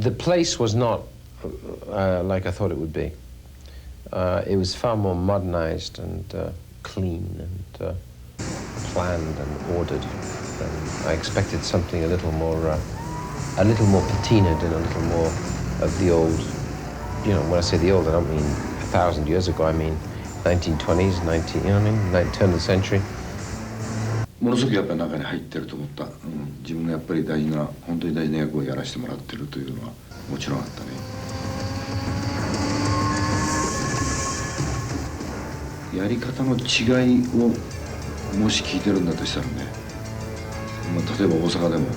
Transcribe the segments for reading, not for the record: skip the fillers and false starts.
The place was not like I thought it would be. It was far more modernized and clean and planned and ordered. I expected something a little more patinaed and a little more of the old. You know, when I say the old, I don't mean 1,000 years ago. I mean 1920s, turn of the century. ものすごくやっぱり中に入ってると思った、自分がやっぱり本当に大事な役をやらせてもらってるというのはもちろんあったね。やり方の違いをもし聞いてるんだとしたらね、例えば大阪でも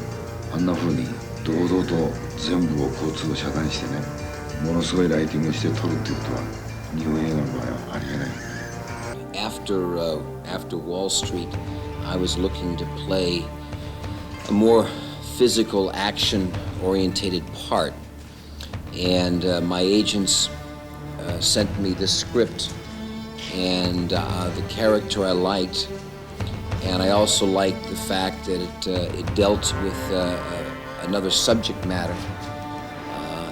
あんな風に堂々と全部を交通を遮断してね、ものすごいライティングをして撮るっていうことは日本映画の場合はありえない。After Wall Street, I was looking to play a more physical, action-orientated part, and my agents sent me this script, and the character I liked, and I also liked the fact that it dealt with another subject matter,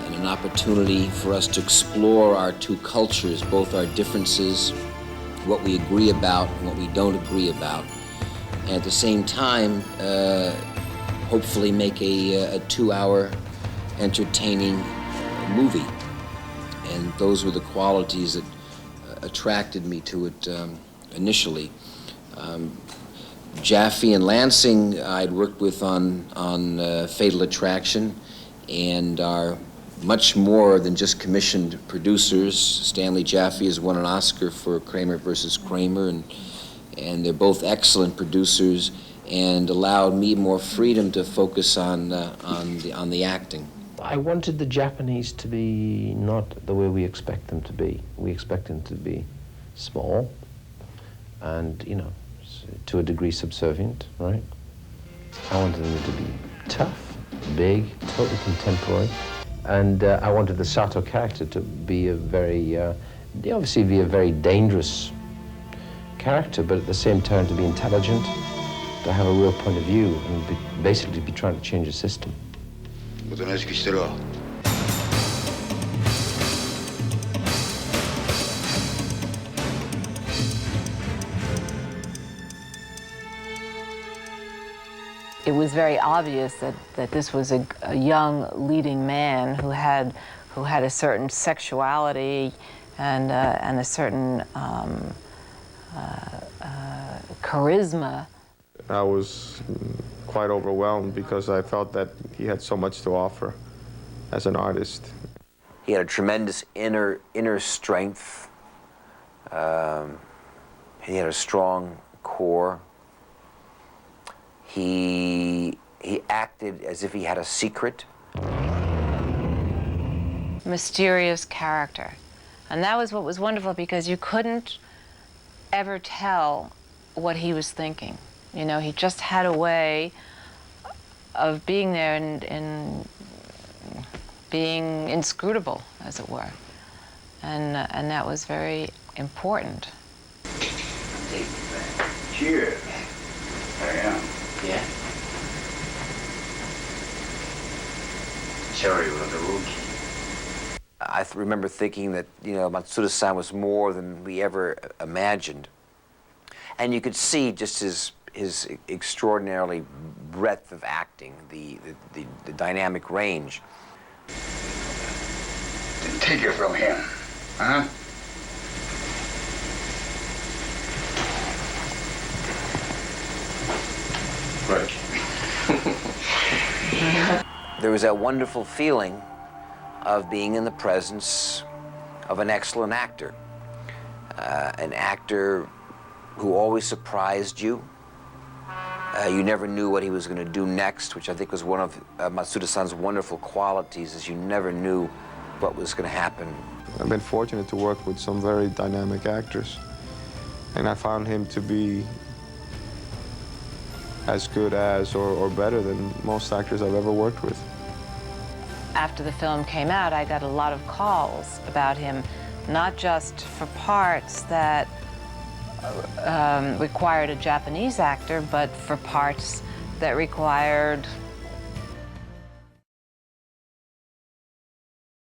and an opportunity for us to explore our two cultures, both our differences, what we agree about and what we don't agree about. And at the same time, hopefully make a 2-hour entertaining movie. And those were the qualities that attracted me to it initially. Jaffe and Lansing I'd worked with on Fatal Attraction, and are much more than just commissioned producers. Stanley Jaffe has won an Oscar for Kramer versus Kramer, and they're both excellent producers, and allowed me more freedom to focus on the acting. I wanted the Japanese to be not the way we expect them to be. We expect them to be small and, to a degree subservient, right? I wanted them to be tough, big, totally contemporary. And I wanted the Sato character to be obviously be a very dangerous character, but at the same time to be intelligent, to have a real point of view, and basically be trying to change the system. It was very obvious that this was a young leading man who had a certain sexuality and a certain charisma. I was quite overwhelmed because I felt that he had so much to offer as an artist. He had a tremendous inner strength. He had a strong core. He acted as if he had a secret. Mysterious character. And that was what was wonderful, because you couldn't ever tell what he was thinking. He just had a way of being there and being inscrutable, as it were. And that was very important. Cheers. I am. Yeah. Cherry was a rookie. I remember thinking that, Matsuda-san was more than we ever imagined. And you could see just his extraordinarily breadth of acting, the dynamic range. Didn't take it from him, huh? Right. There was that wonderful feeling of being in the presence of an excellent actor. An actor who always surprised you. You never knew what he was going to do next, which I think was one of Matsuda-san's wonderful qualities, is you never knew what was going to happen. I've been fortunate to work with some very dynamic actors, and I found him to be as good as or better than most actors I've ever worked with. After the film came out, I got a lot of calls about him, not just for parts that required a Japanese actor, but for parts that required